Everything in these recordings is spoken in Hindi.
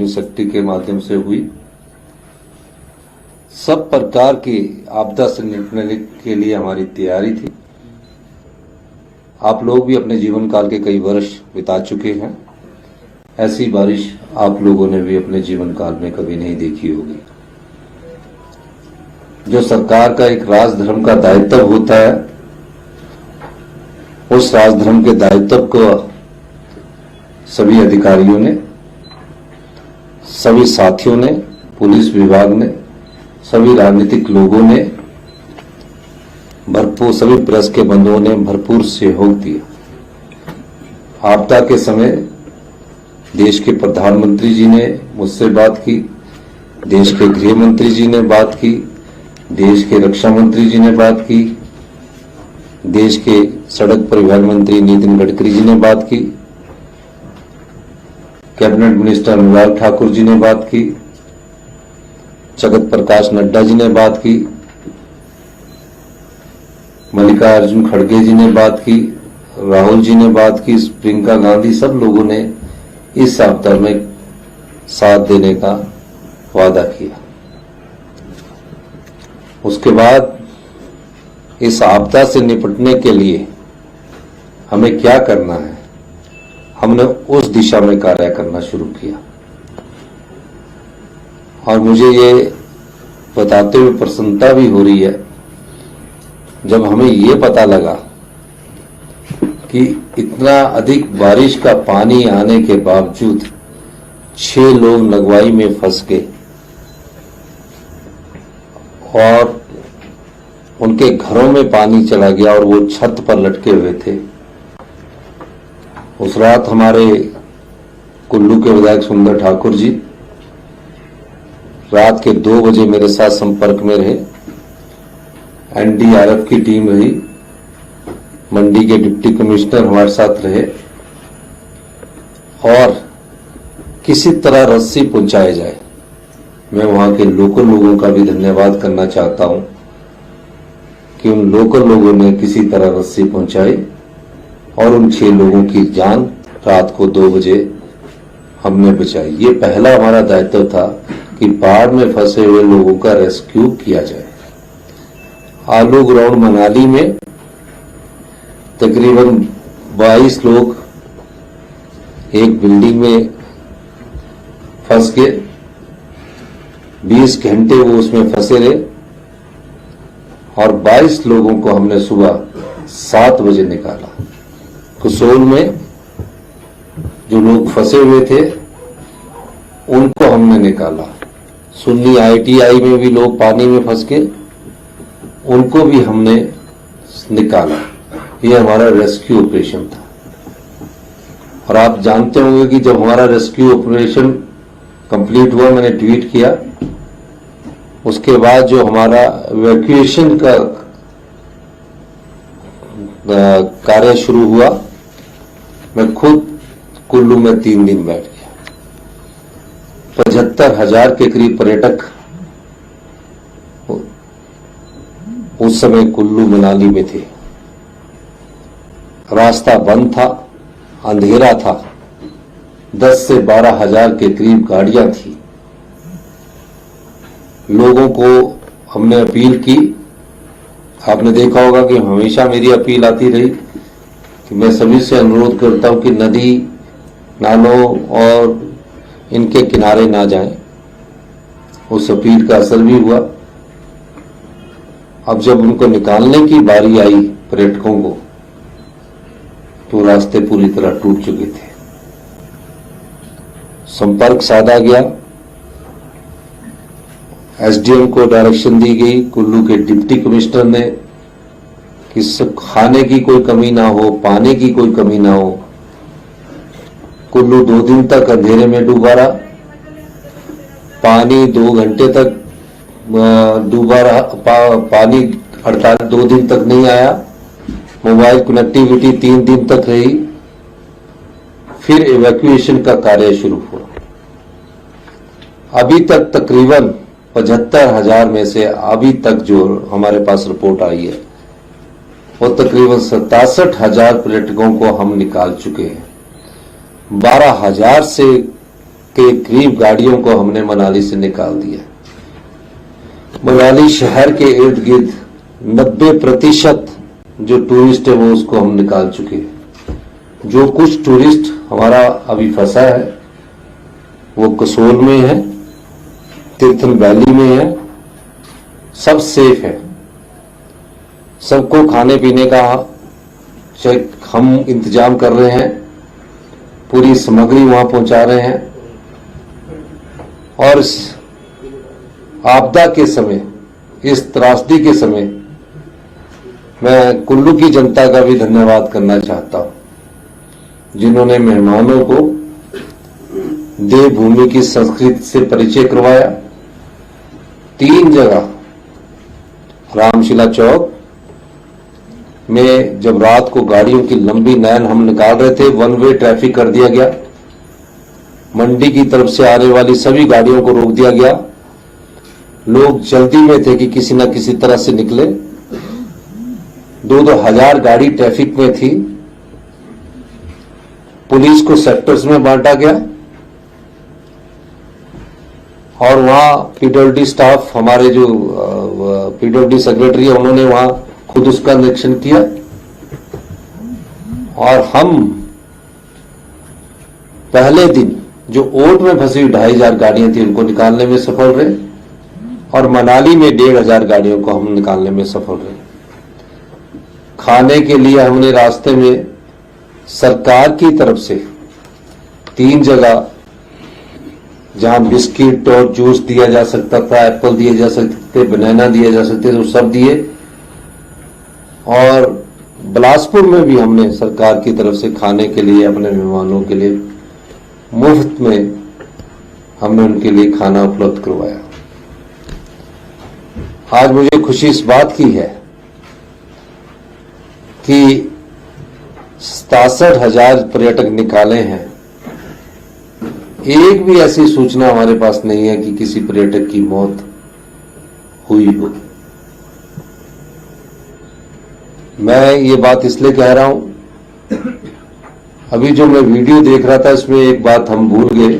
अपनी शक्ति के माध्यम से हुई। सब प्रकार की आपदा से निपटने के लिए हमारी तैयारी थी। आप लोग भी अपने जीवन काल के कई वर्ष बिता चुके हैं। ऐसी बारिश आप लोगों ने भी अपने जीवन काल में कभी नहीं देखी होगी। जो सरकार का एक राजधर्म का दायित्व होता है, उस राजधर्म के दायित्व को सभी अधिकारियों ने, सभी साथियों ने, पुलिस विभाग ने, सभी राजनीतिक लोगों ने भरपूर, सभी प्रेस के बंधुओं ने भरपूर सहयोग दिया। आपदा के समय देश के प्रधानमंत्री जी ने मुझसे बात की, देश के गृह मंत्री जी ने बात की, देश के रक्षा मंत्री जी ने बात की, देश के सड़क परिवहन मंत्री नितिन गडकरी जी ने बात की, कैबिनेट मिनिस्टर अनुराग ठाकुर जी ने बात की, जगत प्रकाश नड्डा जी ने बात की, मल्लिकार्जुन खड़गे जी ने बात की, राहुल जी ने बात की, प्रियंका गांधी, सब लोगों ने इस आपदा में साथ देने का वादा किया। उसके बाद इस आपदा से निपटने के लिए हमें क्या करना है, हमने उस दिशा में कार्य करना शुरू किया। और मुझे ये बताते हुए प्रसन्नता भी हो रही है जब हमें ये पता लगा कि इतना अधिक बारिश का पानी आने के बावजूद 6 लोग लगवाई में फंस गए और उनके घरों में पानी चला गया और वो छत पर लटके हुए थे। उस रात हमारे कुल्लू के विधायक सुंदर ठाकुर जी रात के 2 बजे मेरे साथ संपर्क में रहे। एनडीआरएफ की टीम रही, मंडी के डिप्टी कमिश्नर हमारे साथ रहे और किसी तरह रस्सी पहुंचाई जाए। मैं वहां के लोकल लोगों का भी धन्यवाद करना चाहता हूं कि उन लोकल लोगों ने किसी तरह रस्सी पहुंचाई और उन 6 लोगों की जान रात को 2 बजे हमने बचाई। ये पहला हमारा दायित्व था कि बाढ़ में फंसे हुए लोगों का रेस्क्यू किया जाए। आलू ग्राउंड मनाली में तकरीबन 22 लोग एक बिल्डिंग में फंस गए। 20 घंटे वो उसमें फंसे रहे और 22 लोगों को हमने सुबह 7 बजे निकाला। कसोल में जो लोग फंसे हुए थे उनको हमने निकाला। सुन्नी ITI में भी लोग पानी में फंस के, उनको भी हमने निकाला। ये हमारा रेस्क्यू ऑपरेशन था। और आप जानते होंगे कि जब हमारा रेस्क्यू ऑपरेशन कंप्लीट हुआ, मैंने ट्वीट किया, उसके बाद जो हमारा इवैक्यूएशन का कार्य शुरू हुआ, मैं खुद कुल्लू में 3 दिन बैठ गया। 75,000 के करीब पर्यटक उस समय कुल्लू मनाली में थे। रास्ता बंद था, अंधेरा था, 10 से 12,000 के करीब गाड़ियां थी। लोगों को हमने अपील की। आपने देखा होगा कि हमेशा मेरी अपील आती रही कि मैं सभी से अनुरोध करता हूं कि नदी नालों और इनके किनारे ना जाएं। उस अपील का असर भी हुआ। अब जब उनको निकालने की बारी आई पर्यटकों को, तो रास्ते पूरी तरह टूट चुके थे। संपर्क साधा गया, SDM को डायरेक्शन दी गई, कुल्लू के डिप्टी कमिश्नर ने, कि खाने की कोई कमी ना हो, पानी की कोई कमी ना हो। कुल्लू 2 दिन तक अंधेरे में डूबा रहा। पानी 2 घंटे तक डूबा रहा। पानी 2 दिन तक नहीं आया। मोबाइल कनेक्टिविटी 3 दिन तक रही। फिर इवैक्यूएशन का कार्य शुरू हुआ। अभी तक तकरीबन 75,000 में से अभी तक जो हमारे पास रिपोर्ट आई है, वो तकरीबन 67,000 पर्यटकों को हम निकाल चुके हैं। 12,000 से के करीब गाड़ियों को हमने मनाली से निकाल दिया। मनाली शहर के इर्द गिर्द 90% जो टूरिस्ट है वो उसको हम निकाल चुके हैं। जो कुछ टूरिस्ट हमारा अभी फंसा है वो कसोल में है, तीर्थन वैली में है, सब सेफ है। सबको खाने पीने का हम इंतजाम कर रहे हैं, पूरी सामग्री वहां पहुंचा रहे हैं। और इस आपदा के समय, इस त्रासदी के समय मैं कुल्लू की जनता का भी धन्यवाद करना चाहता हूं, जिन्होंने मेहमानों को देवभूमि की संस्कृति से परिचय करवाया। 3 जगह रामशिला चौक में जब रात को गाड़ियों की लंबी लाइन हम निकाल रहे थे, 1 वे ट्रैफिक कर दिया गया। मंडी की तरफ से आने वाली सभी गाड़ियों को रोक दिया गया। लोग जल्दी में थे कि किसी न किसी तरह से निकले। 2-2 हजार गाड़ी ट्रैफिक में थी। पुलिस को सेक्टर्स में बांटा गया और वहां पीडब्ल्यूडी स्टाफ, हमारे जो पीडब्ल्यूडी सेक्रेटरी है, उन्होंने वहां खुद उसका निरीक्षण किया। और हम पहले दिन जो ओट में फंसी 2500 गाड़ियां थी उनको निकालने में सफल रहे और मनाली में 1500 गाड़ियों को हम निकालने में सफल रहे। खाने के लिए हमने रास्ते में सरकार की तरफ से 3 जगह जहां बिस्किट और जूस दिया जा सकता था, एप्पल दिए जा सकते थे, बनाना दिए जा सकते थे, वो सब दिए। और बिलासपुर में भी हमने सरकार की तरफ से खाने के लिए अपने मेहमानों के लिए मुफ्त में हमने उनके लिए खाना उपलब्ध करवाया। आज मुझे खुशी इस बात की है कि 67,000 पर्यटक निकाले हैं। एक भी ऐसी सूचना हमारे पास नहीं है कि किसी पर्यटक की मौत हुई हो। मैं ये बात इसलिए कह रहा हूं, अभी जो मैं वीडियो देख रहा था इसमें एक बात हम भूल गए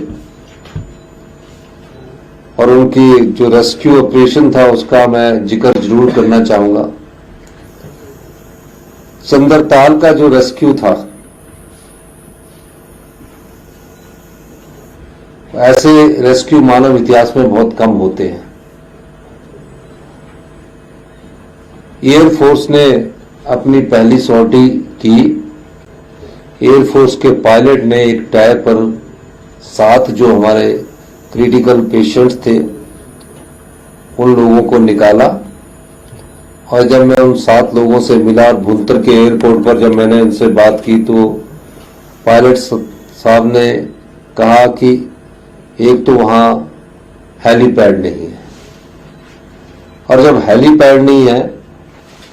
और उनकी जो रेस्क्यू ऑपरेशन था उसका मैं जिक्र जरूर करना चाहूंगा। चंद्रताल का जो रेस्क्यू था, ऐसे रेस्क्यू मानव इतिहास में बहुत कम होते हैं। एयरफोर्स ने अपनी पहली सॉर्टी की। एयरफोर्स के पायलट ने एक टायर पर 7 जो हमारे क्रिटिकल पेशेंट्स थे उन लोगों को निकाला। और जब मैं उन 7 लोगों से मिला और भुंतर के एयरपोर्ट पर जब मैंने उनसे बात की तो पायलट साहब ने कहा कि एक तो वहां हेलीपैड नहीं है, और जब हेलीपैड नहीं है,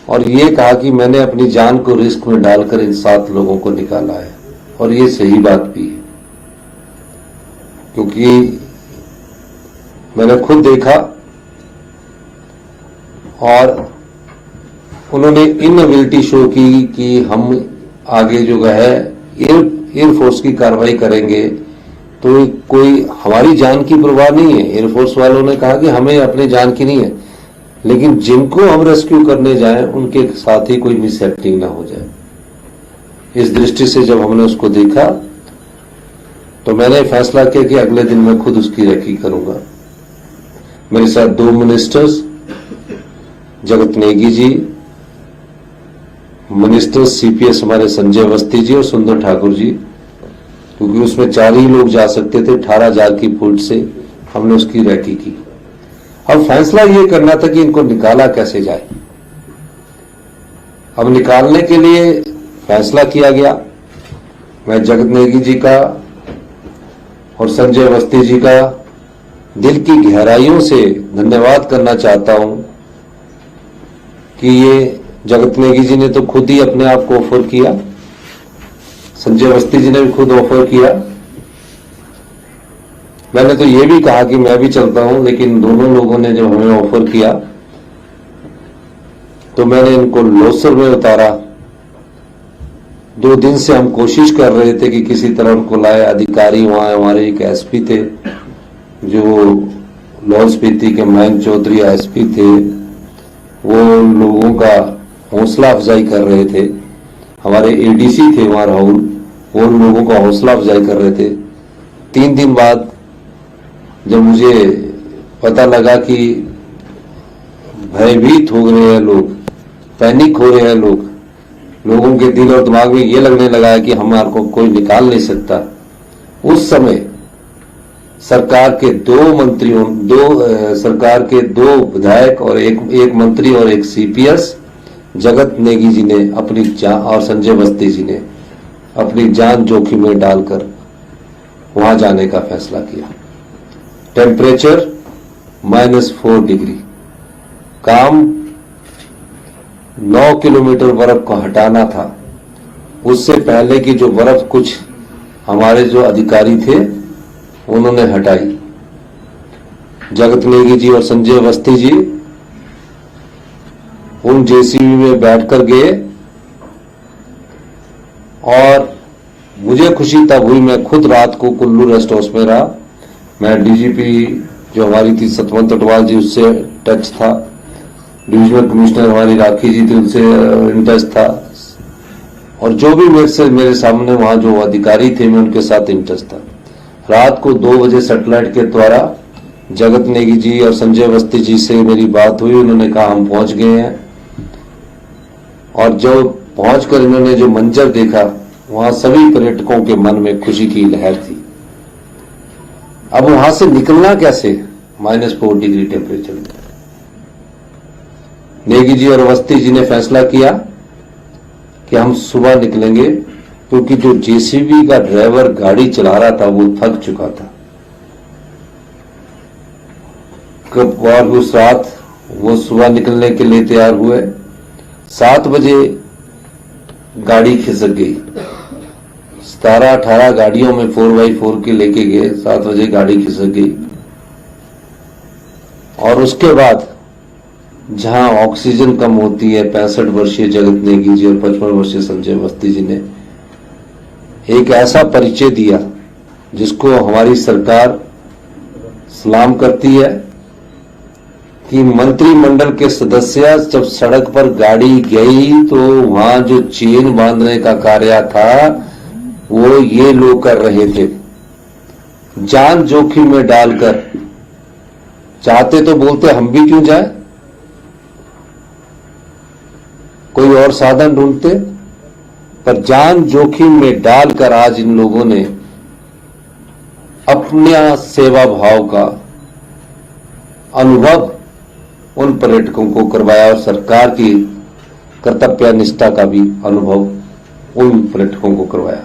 और ये कहा कि मैंने अपनी जान को रिस्क में डालकर इन 7 लोगों को निकाला है। और ये सही बात भी है, क्योंकि मैंने खुद देखा और उन्होंने इनएबिलिटी शो की कि हम आगे जो है एयरफोर्स की कार्रवाई करेंगे, तो कोई हमारी जान की परवाह नहीं है। एयरफोर्स वालों ने कहा कि हमें अपने जान की नहीं है, लेकिन जिनको हम रेस्क्यू करने जाएं उनके साथ ही कोई मिसहैपनिंग ना हो जाए। इस दृष्टि से जब हमने उसको देखा तो मैंने फैसला किया कि अगले दिन मैं खुद उसकी रेकी करूंगा। मेरे साथ 2 मिनिस्टर्स, जगत नेगी जी, मिनिस्टर सीपीएस हमारे संजय अवस्थी जी और सुंदर ठाकुर जी, क्योंकि उसमें 4 ही लोग जा सकते थे। 18,000 की फुट से हमने उसकी रेकी की। अब फैसला ये करना था कि इनको निकाला कैसे जाए। अब निकालने के लिए फैसला किया गया। मैं जगत नेगी जी का और संजय अवस्थी जी का दिल की गहराइयों से धन्यवाद करना चाहता हूं कि ये जगत नेगी जी ने तो खुद ही अपने आप को ऑफर किया, संजय अवस्थी जी ने भी खुद ऑफर किया। मैंने तो ये भी कहा कि मैं भी चलता हूं, लेकिन दोनों लोगों ने जब हमें ऑफर किया तो मैंने इनको लोसर में उतारा 2 दिन से हम कोशिश कर रहे थे कि किसी तरह उनको लाए। अधिकारी वहां हमारे एक एसपी थे जो लाहौल स्पीति के मयंक चौधरी एसपी थे, वो लोगों का हौसला अफजाई कर रहे थे। हमारे एडीसी थे वहां राहुल, वो उन लोगों का हौसला अफजाई कर रहे थे। 3 दिन बाद जब मुझे पता लगा कि भयभीत हो रहे हैं लोग, पैनिक हो रहे हैं लोगों के दिल और दिमाग में ये लगने लगा है कि हमारे को कोई निकाल नहीं सकता, उस समय सरकार के 2 मंत्रियों, सरकार के 2 विधायक और एक मंत्री और एक सीपीएस जगत नेगी जी ने अपनी जान, और संजय बस्ती जी ने अपनी जान जोखिम में डालकर वहां जाने का फैसला किया। टेम्परेचर -4 डिग्री, काम 9 किलोमीटर बर्फ को हटाना था। उससे पहले की जो बर्फ कुछ हमारे जो अधिकारी थे उन्होंने हटाई। जगत नेगी जी और संजय बस्ती जी उन जेसीबी में बैठकर गए और मुझे खुशी तब हुई, मैं खुद रात को कुल्लू रेस्ट हाउस में रहा। मैं डीजीपी जो हमारी थी सतवंत अटवाल जी, उससे टच था। डिविजनल कमिश्नर हमारी राखी जी थी, उनसे इन टच था। और जो भी मेरे सामने वहां जो अधिकारी थे, मैं उनके साथ इन टच था। रात को 2 बजे सैटेलाइट के द्वारा जगत नेगी जी और संजय बस्ती जी से मेरी बात हुई। उन्होंने कहा हम पहुंच गए हैं, और जो पहुंचकर इन्होंने जो मंजर देखा, वहां सभी पर्यटकों के मन में खुशी की लहर थी। अब वहां से निकलना कैसे -4 डिग्री टेम्परेचर में? नेगी जी और बस्ती जी ने फैसला किया कि हम सुबह निकलेंगे, क्योंकि जो जेसीबी का ड्राइवर गाड़ी चला रहा था वो थक चुका था। और उस रात वो सुबह निकलने के लिए तैयार हुए। 7 बजे गाड़ी खिसक गई। 17-18 गाड़ियों में 4x4 के लेके गए। 7 बजे गाड़ी खिसक गई, और उसके बाद जहां ऑक्सीजन कम होती है, 65 वर्षीय जगत नेगी जी और 55 वर्षीय संजय बस्ती जी ने एक ऐसा परिचय दिया जिसको हमारी सरकार सलाम करती है कि मंत्रिमंडल के सदस्य जब सड़क पर गाड़ी गई तो वहां जो चेन बांधने का कार्य था वो ये लोग कर रहे थे, जान जोखिम में डालकर। चाहते तो बोलते हम भी क्यों जाए, कोई और साधन ढूंढते, पर जान जोखिम में डालकर आज इन लोगों ने अपने सेवा भाव का अनुभव उन पर्यटकों को करवाया, और सरकार की कर्तव्य निष्ठा का भी अनुभव उन पर्यटकों को करवाया।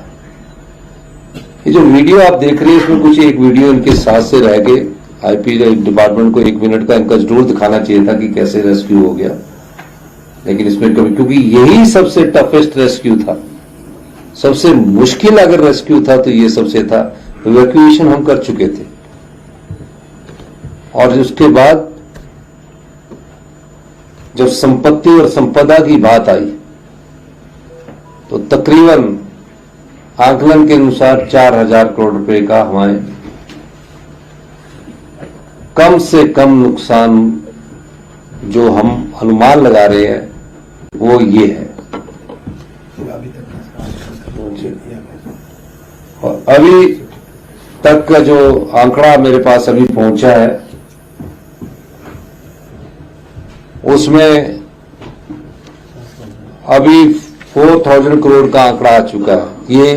ये जो वीडियो आप देख रहे हैं, इसमें कुछ एक वीडियो इनके साथ से रह गए। आईपी डिपार्टमेंट को 1 मिनट का इनका जरूर दिखाना चाहिए था कि कैसे रेस्क्यू हो गया, लेकिन इसमें कभी, क्योंकि यही सबसे टफेस्ट रेस्क्यू था, सबसे मुश्किल अगर रेस्क्यू था तो ये सबसे था। इवैक्यूएशन हम कर चुके थे, और उसके बाद जब संपत्ति और संपदा की बात आई तो तकरीबन आकलन के अनुसार 4000 करोड़ रुपए का हमारे कम से कम नुकसान जो हम अनुमान लगा रहे हैं वो ये है। और अभी तक का जो आंकड़ा मेरे पास अभी पहुंचा है उसमें अभी 4000 करोड़ का आंकड़ा आ चुका है। ये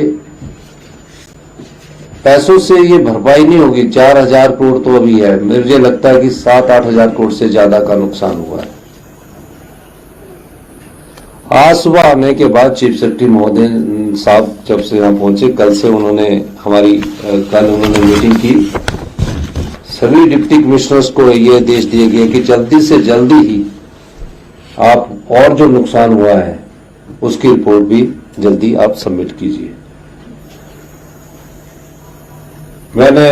पैसों से ये भरपाई नहीं होगी। 4000 करोड़ तो अभी है, मुझे लगता है कि 7-8 हजार करोड़ से ज्यादा का नुकसान हुआ है। आज सुबह आने के बाद चीफ सेक्रेटरी महोदय साहब जब से यहाँ पहुंचे, कल से उन्होंने कल उन्होंने मीटिंग की। सभी डिप्टी कमिश्नर्स को ये आदेश दिए गए कि जल्दी से जल्दी ही आप और जो नुकसान हुआ है उसकी रिपोर्ट भी जल्दी आप सबमिट कीजिए। मैंने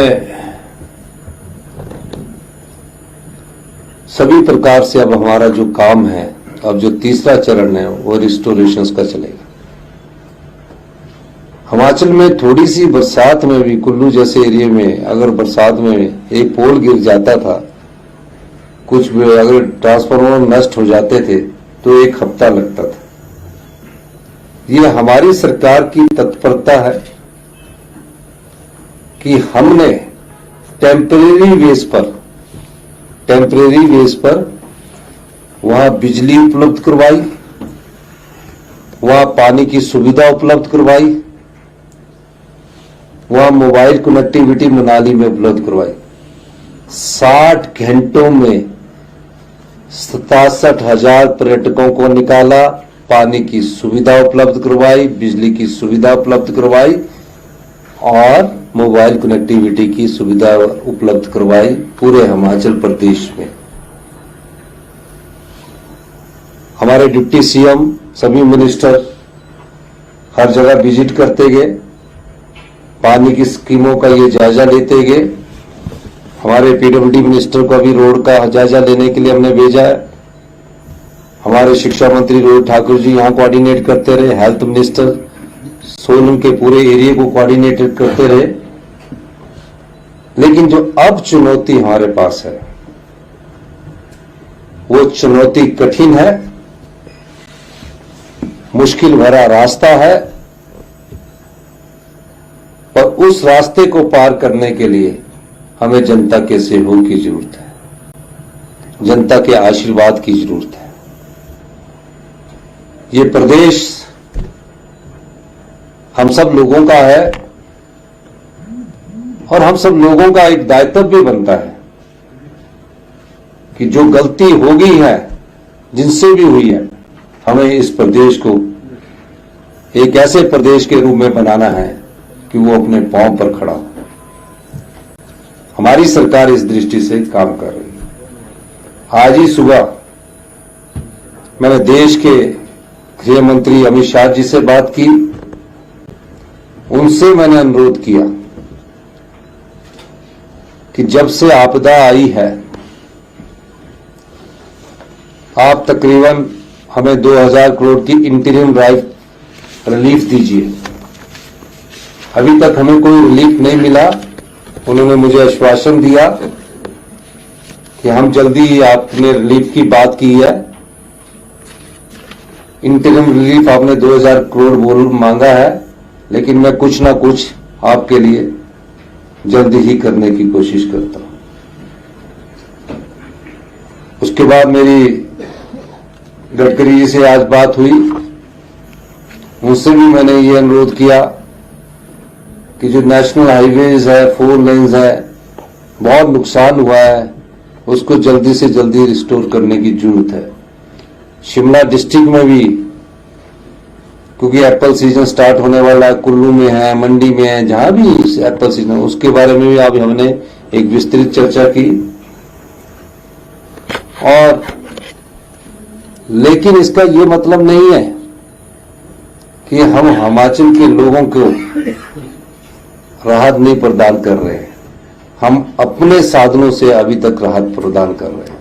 सभी प्रकार से अब हमारा जो काम है, अब जो तीसरा चरण है वो रिस्टोरेशंस का चलेगा। हिमाचल में थोड़ी सी बरसात में भी, कुल्लू जैसे एरिया में अगर बरसात में एक पोल गिर जाता था, कुछ भी अगर ट्रांसफार्मर नष्ट हो जाते थे तो एक हफ्ता लगता था। ये हमारी सरकार की तत्परता है कि हमने टेम्परेरी बेस पर वहां बिजली उपलब्ध करवाई, वहां पानी की सुविधा उपलब्ध करवाई, वहां मोबाइल कनेक्टिविटी मनाली में उपलब्ध करवाई। 60 घंटों में 67,000 पर्यटकों को निकाला, पानी की सुविधा उपलब्ध करवाई, बिजली की सुविधा उपलब्ध करवाई और मोबाइल कनेक्टिविटी की सुविधा उपलब्ध करवाई पूरे हिमाचल प्रदेश में। हमारे डिप्टी सीएम, सभी मिनिस्टर हर जगह विजिट करते गए, पानी की स्कीमों का ये जायजा लेते गए। हमारे पीडब्ल्यूडी मिनिस्टर को अभी रोड का जायजा लेने के लिए हमने भेजा है। हमारे शिक्षा मंत्री रोहित ठाकुर जी यहाँ कोऑर्डिनेट करते रहे, हेल्थ मिनिस्टर सोलन के पूरे एरिया को कोऑर्डिनेट करते रहे। लेकिन जो अब चुनौती हमारे पास है वो चुनौती कठिन है, मुश्किल भरा रास्ता है, पर उस रास्ते को पार करने के लिए हमें जनता के सहयोग की जरूरत है, जनता के आशीर्वाद की जरूरत है। ये प्रदेश हम सब लोगों का है और हम सब लोगों का एक दायित्व भी बनता है कि जो गलती हो गई है, जिनसे भी हुई है, हमें इस प्रदेश को एक ऐसे प्रदेश के रूप में बनाना है कि वो अपने पांव पर खड़ा हो। हमारी सरकार इस दृष्टि से काम कर रही है। आज ही सुबह मैंने देश के गृह मंत्री अमित शाह जी से बात की। उनसे मैंने अनुरोध किया कि जब से आपदा आई है, आप तकरीबन हमें 2000 करोड़ की इंटीरियम रिलीफ दीजिए। अभी तक हमें कोई रिलीफ नहीं मिला। उन्होंने मुझे आश्वासन दिया कि हम जल्दी, आपने रिलीफ की बात की है, इंटीरियम रिलीफ आपने 2000 करोड़ बोल मांगा है, लेकिन मैं कुछ ना कुछ आपके लिए जल्दी ही करने की कोशिश करता हूं। उसके बाद मेरी गडकरी जी से आज बात हुई। उनसे भी मैंने ये अनुरोध किया कि जो नेशनल हाईवेज है, 4 लेन्स है, बहुत नुकसान हुआ है, उसको जल्दी से जल्दी रिस्टोर करने की जरूरत है। शिमला डिस्ट्रिक्ट में भी, क्योंकि एप्पल सीजन स्टार्ट होने वाला है, कुल्लू में है, मंडी में है, जहां भी एप्पल सीजन, उसके बारे में भी अब हमने एक विस्तृत चर्चा की। और लेकिन इसका ये मतलब नहीं है कि हम हिमाचल के लोगों को राहत नहीं प्रदान कर रहे हैं। हम अपने साधनों से अभी तक राहत प्रदान कर रहे हैं।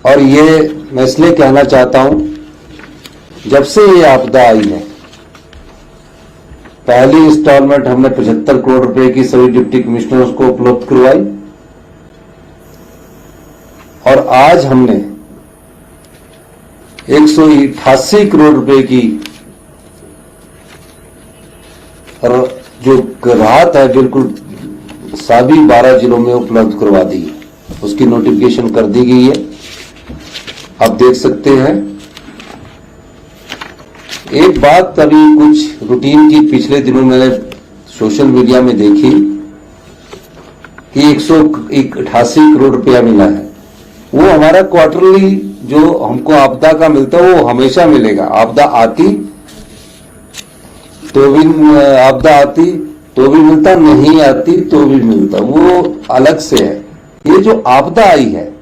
और ये मैं इसलिए कहना चाहता हूं, जब से ये आपदा आई है, पहली इंस्टॉलमेंट हमने 75 करोड़ रुपए की सभी डिप्टी कमिश्नर्स को उपलब्ध करवाई और आज हमने 188 करोड़ रुपए की जो राहत है बिल्कुल सभी 12 जिलों में उपलब्ध करवा दी है। उसकी नोटिफिकेशन कर दी गई है, आप देख सकते हैं। एक बात अभी कुछ रूटीन की पिछले दिनों मैंने सोशल मीडिया में देखी कि 188 करोड़ रुपया मिला है। वो हमारा क्वार्टरली जो हमको आपदा का मिलता है वो हमेशा मिलेगा। आपदा आती तो भी मिलता, नहीं आती तो भी मिलता, वो अलग से है। ये जो आपदा आई है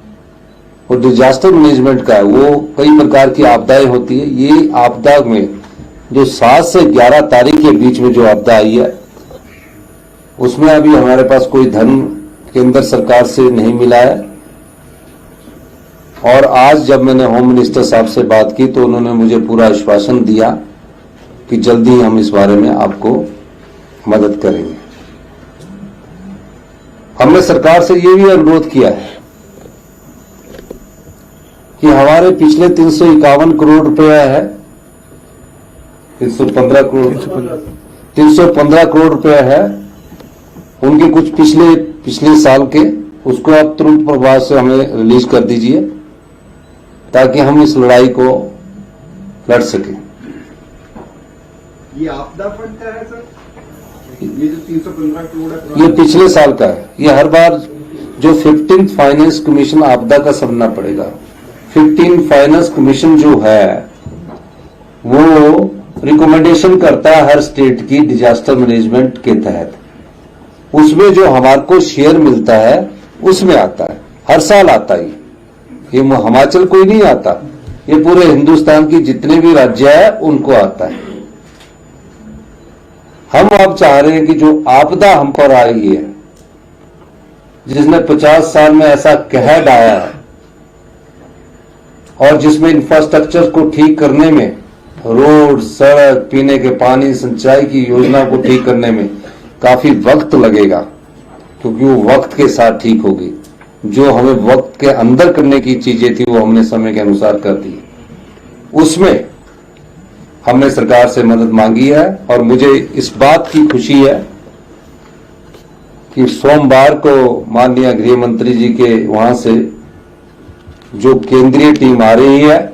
वो डिजास्टर मैनेजमेंट का है। वो कई प्रकार की आपदाएं होती है। ये आपदा में जो 7 से 11 तारीख के बीच में जो आपदा आई है, उसमें अभी हमारे पास कोई धन केंद्र सरकार से नहीं मिला है। और आज जब मैंने होम मिनिस्टर साहब से बात की तो उन्होंने मुझे पूरा आश्वासन दिया कि जल्दी ही हम इस बारे में आपको मदद करेंगे। हमने सरकार से ये भी अनुरोध किया है कि हमारे पिछले 351 करोड़ रुपया है, 315 करोड़ रुपया है, उनके कुछ पिछले साल के, उसको आप तुरंत प्रभाव से हमें रिलीज कर दीजिए ताकि हम इस लड़ाई को लड़ सकें। ये आपदा फंड का है सर, ये जो 315 करोड़ है, ये पिछले साल का है। ये हर बार जो 15th फाइनेंस कमीशन आपदा का समझना पड़ेगा। 15th फाइनेंस कमीशन जो है वो रिकमेंडेशन करता है हर स्टेट की डिजास्टर मैनेजमेंट के तहत। उसमें जो हमारे को शेयर मिलता है उसमें आता है, हर साल आता है। ये हिमाचल को ही नहीं आता, ये पूरे हिंदुस्तान की जितने भी राज्य है उनको आता है। हम अब चाह रहे हैं कि जो आपदा हम पर आई है, जिसने 50 साल में ऐसा कहर आया है और जिसमें इंफ्रास्ट्रक्चर को ठीक करने में, रोड, सड़क, पीने के पानी, सिंचाई की योजना को ठीक करने में काफी वक्त लगेगा, क्योंकि वो वक्त के साथ ठीक होगी। जो हमें वक्त के अंदर करने की चीजें थी वो हमने समय के अनुसार कर दी। उसमें हमने सरकार से मदद मांगी है और मुझे इस बात की खुशी है कि सोमवार को माननीय गृह मंत्री जी के वहां से जो केंद्रीय टीम आ रही है,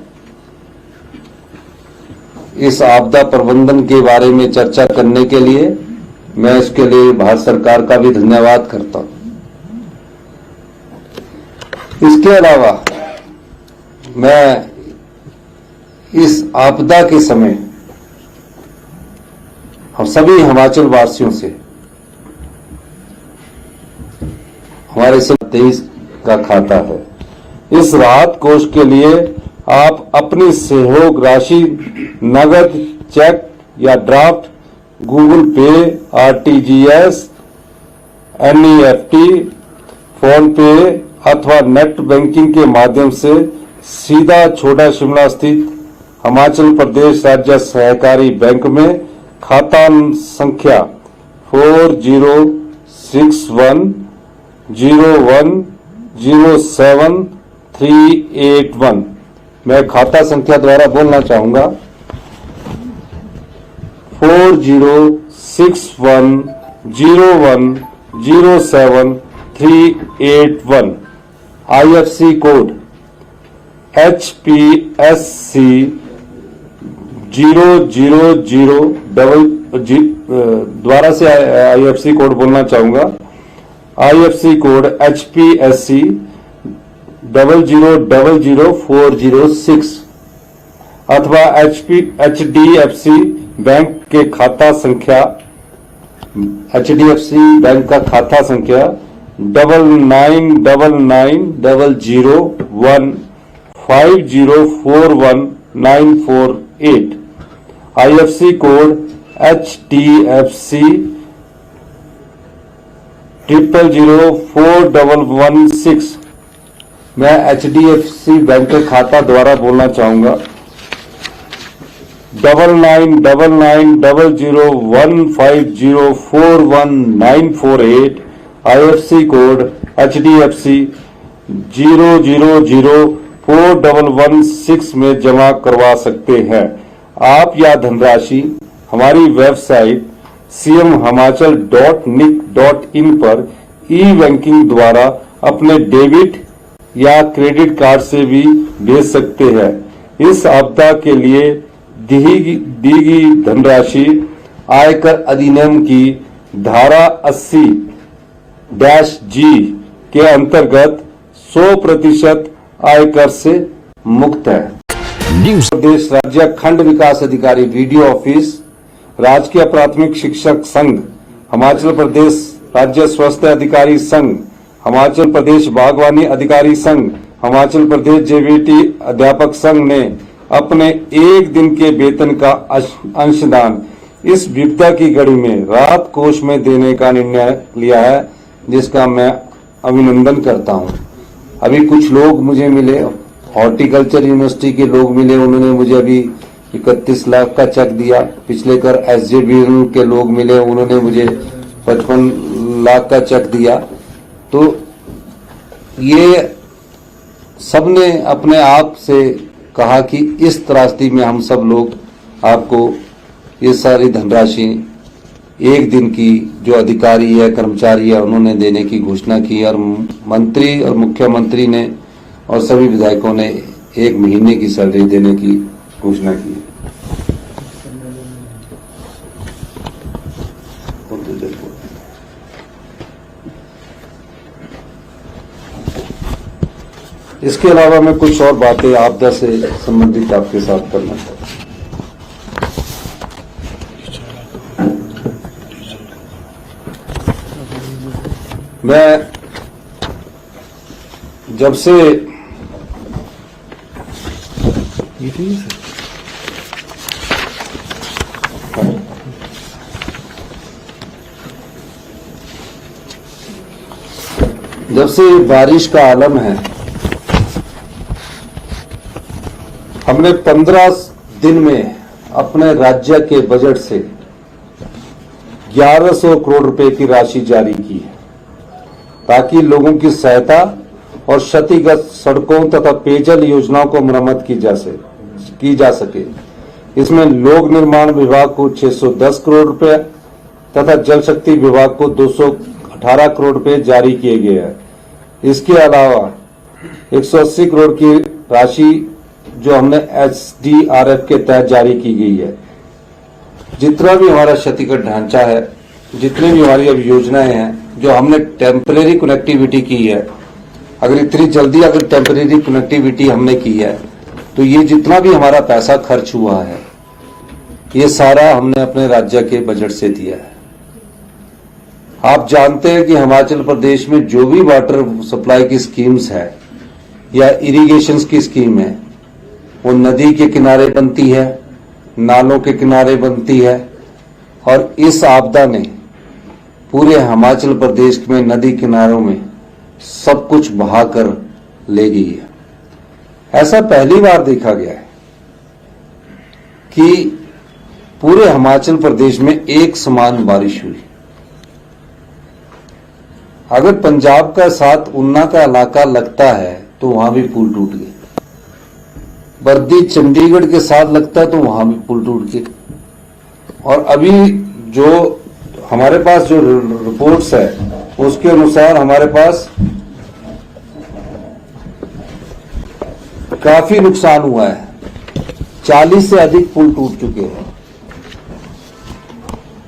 इस आपदा प्रबंधन के बारे में चर्चा करने के लिए, मैं इसके लिए भारत सरकार का भी धन्यवाद करता हूं। इसके अलावा मैं इस आपदा के समय हम सभी हिमाचल वासियों से, हमारे 23 का खाता है, इस राहत कोष के लिए आप अपनी सहयोग राशि नगद, चेक या ड्राफ्ट, गूगल पे, आरटीजीएस, एनईएफटी, फोन पे अथवा नेट बैंकिंग के माध्यम से सीधा छोटा शिमला स्थित हिमाचल प्रदेश राज्य सहकारी बैंक में खाता संख्या 4061010738 मैं खाता संख्या द्वारा बोलना चाहूंगा 4061010738 आईएफसी कोड HPSC 000 द्वारा से आईएफसी कोड बोलना चाहूंगा। आईएफसी कोड HPSC 0000406 अथवा HDFC बैंक के खाता संख्या, HDFC बैंक का खाता संख्या 9999015041948948 आईएफसी कोड HDFC 000416 मैं HDFC बैंक के खाता द्वारा बोलना चाहूंगा 99990015041948 आईएफसी कोड HDFC 000416 में जमा करवा सकते हैं। आप यह धनराशि हमारी वेबसाइट cmhimachal.nic.in पर ई बैंकिंग द्वारा अपने डेबिट या क्रेडिट कार्ड से भी भेज सकते हैं। इस आपदा के लिए दी गई धनराशि आयकर अधिनियम की धारा 80-G के अंतर्गत 100% आयकर से मुक्त है। प्रदेश राज्य खंड विकास अधिकारी वीडियो ऑफिस, राजकीय प्राथमिक शिक्षक संघ, हिमाचल प्रदेश राज्य स्वास्थ्य अधिकारी संघ, हिमाचल प्रदेश बागवानी अधिकारी संघ, हिमाचल प्रदेश जेबीटी अध्यापक संघ ने अपने एक दिन के वेतन का अंशदान इस विपदा की घड़ी में राहत कोष में देने का निर्णय लिया है, जिसका मैं अभिनंदन करता हूं। अभी कुछ लोग मुझे मिले, हॉर्टिकल्चर यूनिवर्सिटी के लोग मिले, उन्होंने मुझे अभी 31 लाख का चेक दिया। पिछले कर SJVN के लोग मिले, उन्होंने मुझे 55 लाख का चेक दिया। तो ये सबने अपने आप से कहा कि इस त्रासदी में हम सब लोग आपको ये सारी धनराशि एक दिन की जो अधिकारी है, कर्मचारी है, उन्होंने देने की घोषणा की और मंत्री और मुख्यमंत्री ने और सभी विधायकों ने 1 महीने की सैलरी देने की घोषणा की। इसके अलावा मैं कुछ और बातें आपदा से संबंधित आपके साथ करना चाहता हूं। मैं जब से बारिश का आलम है, हमने 15 दिन में अपने राज्य के बजट से 1100 करोड़ रुपए की राशि जारी की है, ताकि लोगों की सहायता और क्षतिग्रस्त सड़कों तथा पेयजल योजनाओं को मरम्मत की जा सके। इसमें लोक निर्माण विभाग को 610 करोड़ रुपए तथा जल शक्ति विभाग को 218 करोड़ रुपए जारी किए गए हैं। इसके अलावा 180 करोड़ की राशि जो हमने SDRF के तहत जारी की गई है। जितना भी हमारा क्षतिग्रस्त ढांचा है, जितनी भी हमारी अब योजनाएं हैं जो हमने टेम्परेरी कनेक्टिविटी की है, अगर इतनी जल्दी अगर टेम्परेरी कनेक्टिविटी हमने की है तो ये जितना भी हमारा पैसा खर्च हुआ है ये सारा हमने अपने राज्य के बजट से दिया है। आप जानते हैं कि हिमाचल प्रदेश में जो भी वाटर सप्लाई की स्कीम्स है या इरिगेशन की स्कीम है, वो नदी के किनारे बनती है, नालों के किनारे बनती है, और इस आपदा ने पूरे हिमाचल प्रदेश में नदी किनारों में सब कुछ बहाकर ले गई है। ऐसा पहली बार देखा गया है कि पूरे हिमाचल प्रदेश में एक समान बारिश हुई। अगर पंजाब का साथ ऊना का इलाका लगता है तो वहां भी पुल टूट गए, बर्दी चंडीगढ़ के साथ लगता है तो वहां भी पुल टूट गए। और अभी जो हमारे पास जो रिपोर्ट्स है उसके अनुसार हमारे पास काफी नुकसान हुआ है, 40 से अधिक पुल टूट चुके हैं।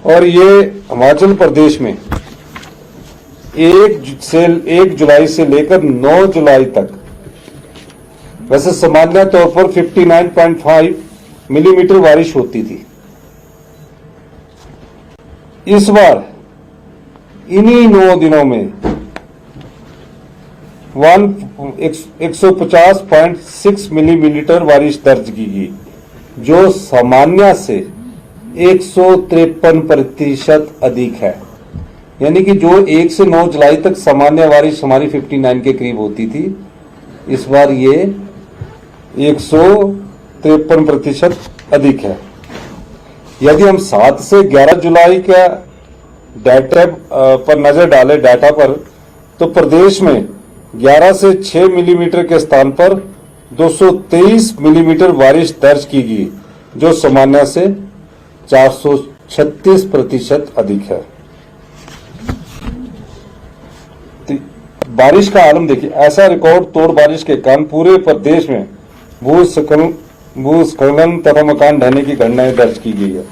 और ये हिमाचल प्रदेश में 1 जुलाई से लेकर 9 जुलाई तक, वैसे सामान्य तौर पर 59.5 मिलीमीटर बारिश होती थी। इस बार इन्हीं 9 दिनों में 150.6 मिलीमीटर बारिश दर्ज की गई, जो सामान्य से 153% अधिक है। यानी कि जो 1 से 9 जुलाई तक सामान्य बारिश हमारी 59 के करीब होती थी, इस बार ये 153% अधिक है। यदि हम 7 से 11 जुलाई का डाटा पर नजर डालें डाटा पर, तो प्रदेश में 11 से 6 मिलीमीटर के स्थान पर 223 मिलीमीटर बारिश दर्ज की गई, जो सामान्य से 436% अधिक है। बारिश का आलम देखिए, ऐसा रिकॉर्ड तोड़ बारिश के कारण पूरे प्रदेश में भूस्खलन तथा मकान ढहने की घटनाएं दर्ज की गई है।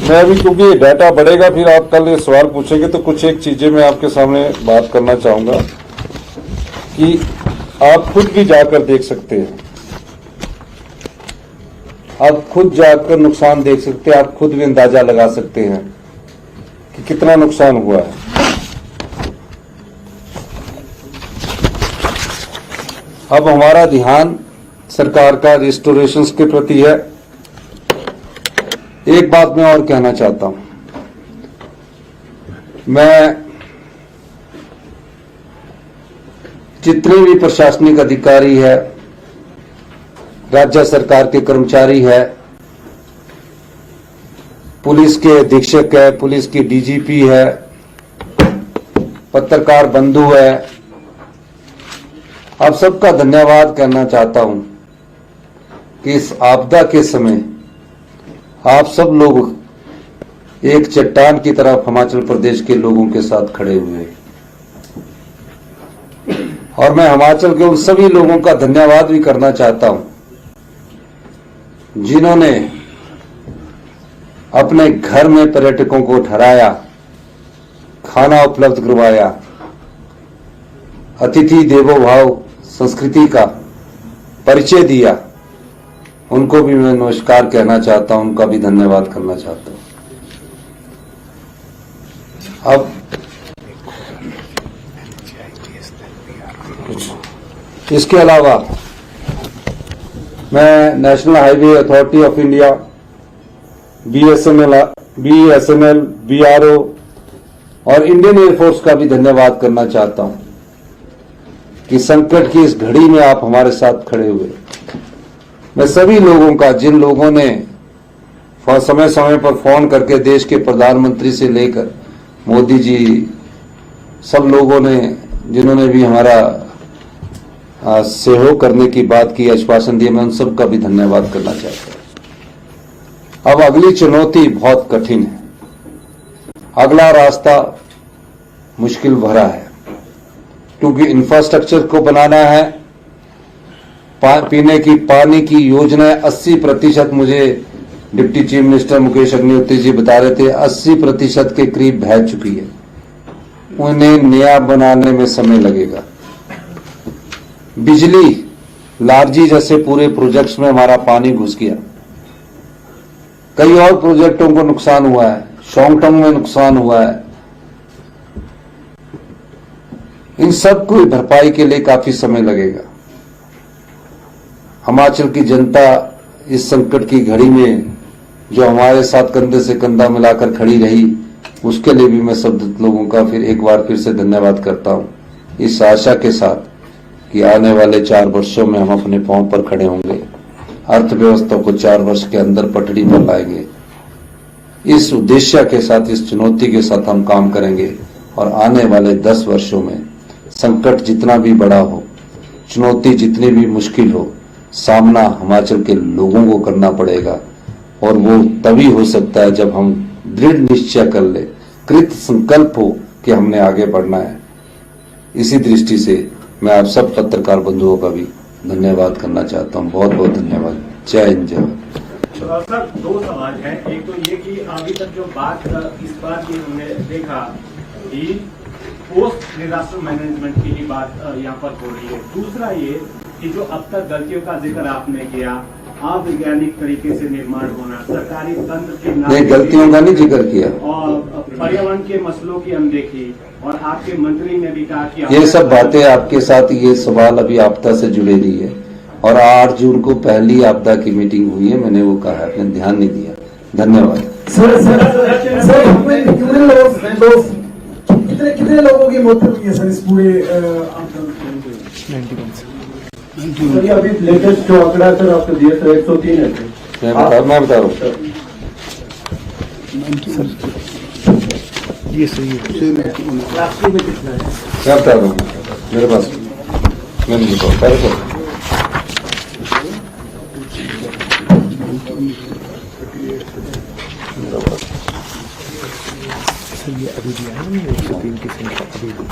मैं अभी, क्योंकि ये डाटा बढ़ेगा, फिर आप कल ये सवाल पूछेंगे, तो कुछ एक चीजें मैं आपके सामने बात करना चाहूंगा कि आप खुद भी जाकर देख सकते हैं, आप खुद जाकर नुकसान देख सकते हैं, आप खुद भी अंदाजा लगा सकते हैं कि कितना नुकसान हुआ है। अब हमारा ध्यान सरकार का रिस्टोरेशन के प्रति है। एक बात मैं और कहना चाहता हूं, मैं जितने भी प्रशासनिक अधिकारी है राज्य सरकार के कर्मचारी है, पुलिस के अधीक्षक है, पुलिस की डीजीपी है, पत्रकार बंधु है, आप सबका धन्यवाद करना चाहता हूं कि इस आपदा के समय आप सब लोग एक चट्टान की तरफ हिमाचल प्रदेश के लोगों के साथ खड़े हुए हैं। और मैं हिमाचल के उन सभी लोगों का धन्यवाद भी करना चाहता हूं जिन्होंने अपने घर में पर्यटकों को ठहराया, खाना उपलब्ध करवाया, अतिथि देवो भाव संस्कृति का परिचय दिया। उनको भी मैं नमस्कार कहना चाहता हूं, उनका भी धन्यवाद करना चाहता हूं। अब इसके अलावा मैं national highway authority of India, BSNL, BRO और इंडियन एयरफोर्स का भी धन्यवाद करना चाहता हूं कि संकट की इस घड़ी में आप हमारे साथ खड़े हुए। मैं सभी लोगों का, जिन लोगों ने समय समय पर फोन करके देश के प्रधानमंत्री से लेकर मोदी जी, सब लोगों ने जिन्होंने भी हमारा सहयोग करने की बात की, आश्वासन दिया, मैं उन सब का भी धन्यवाद करना चाहता हूं। अब अगली चुनौती बहुत कठिन है, अगला रास्ता मुश्किल भरा है, क्योंकि इंफ्रास्ट्रक्चर को बनाना है। पीने की पानी की योजनाएं 80%, मुझे deputy chief minister Mukesh Agnihotri ji बता रहे थे, 80% के करीब बह चुकी है। उन्हें नया बनाने में समय लगेगा। बिजली, लारजी जैसे पूरे प्रोजेक्ट्स में हमारा पानी घुस गया। कई और प्रोजेक्टों को नुकसान हुआ है, शोंगटंग में नुकसान हुआ है। इन सब को भरपाई के लिए काफी समय लगेगा। हिमाचल की जनता इस संकट की घड़ी में जो हमारे साथ कंधे से कंधा मिलाकर खड़ी रही, उसके लिए भी मैं सब लोगों का एक बार फिर से धन्यवाद करता हूं, इस आशा के साथ कि आने वाले 4 वर्षों में हम अपने पांव पर खड़े होंगे, अर्थव्यवस्था को 4 वर्ष के अंदर पटरी पर लाएंगे। इस उद्देश्य के साथ, इस चुनौती के साथ हम काम करेंगे और आने वाले 10 वर्षों में संकट जितना भी बड़ा हो, चुनौती जितनी भी मुश्किल हो, सामना हिमाचल के लोगों को करना पड़ेगा। और वो तभी हो सकता है जब हम दृढ़ निश्चय कर ले, कृत संकल्प हो कि हमने आगे बढ़ना है। इसी दृष्टि से मैं आप सब पत्रकार बंधुओं का भी धन्यवाद करना चाहता हूं। बहुत बहुत धन्यवाद। जय हिंद, जय भारत। सर, 2 सवाल हैं। एक तो ये कि अभी तक जो बात इस बार की हमने देखा कि पोस्ट डिजास्टर मैनेजमेंट की ही बात यहाँ पर हो रही है। दूसरा ये कि जो अब तक गलतियों का जिक्र आपने किया, अवैज्ञानिक तरीके से निर्माण होना, सरकारी तंत्र के गलतियों का नहीं जिक्र किया, और पर्यावरण के मसलों की अनदेखी, और आपके मंत्री ने भी कहा कि ये सब बातें आपके साथ, ये सवाल अभी आपदा से जुड़े नहीं है। और 8 जून को पहली आपदा की मीटिंग हुई है, मैंने वो कहा है, आपने ध्यान नहीं दिया। धन्यवाद। कितने लोगों की मौत हुई है सर इस पूरे सर, अभी लेटेस्ट जो आंकड़ा सर आपको दिया सर 103 है। मैं बता रहा हूँ ये सही है। प्लास्टिक में कितना है? क्या बता रहा हूँ मेरे पास, मैं नहीं बताऊँ पहले तो। ये अभी भी आया ना 103 की संख्या अभी भी।